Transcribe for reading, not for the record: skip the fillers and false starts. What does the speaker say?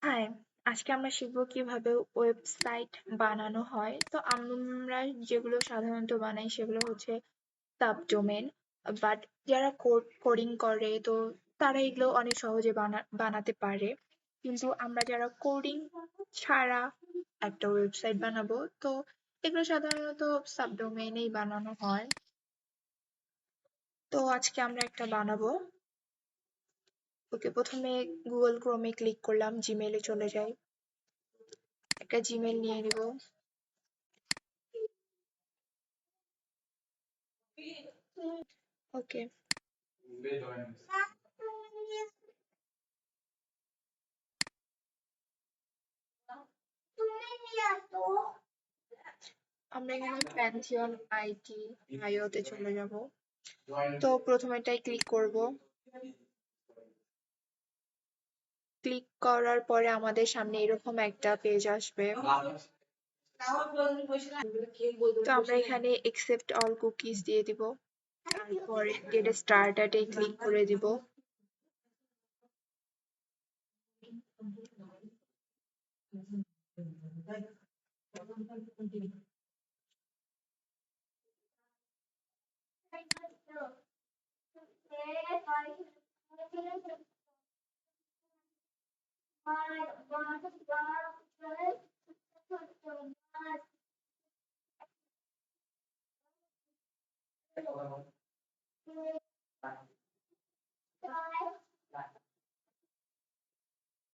High, আজকে আমরা শিখব কিভাবে ওয়েবসাইট বানানো হয়। তো আমরা যেগুলো সাধারণত বানাই সেগুলো হচ্ছে সাবডোমেন। বাট যারা কোডিং করে তো তারা এগুলো অনেক সহজে বানাতে পারে। কিন্তু আমরা যারা কোডিং ছাড়া একটা ওয়েবসাইট বানাবো তো এগুলো সাধারণত সাবডোমেনেই বানানো হয়। তো আজকে আমরা একটা বানাবো। ওকে, প্রথমে গুগল ক্রোমে ক্লিক করলাম, জিমেইলে চলে যাই, একটা জিমেইল নিয়ে নিব। ওকে, আমরা এখানে প্যান্থিয়ন আইটি আইওতে চলে যাব। তো প্রথমে এটাই ক্লিক করব। ক্লিক করার পরে আমাদের সামনে এরকম একটা পেজ আসবে। তো আমরা এখানে একসেপ্ট অল কুকিজ দিয়ে দিব। তারপরে গেট স্টার্টেড এ ক্লিক করে দিব।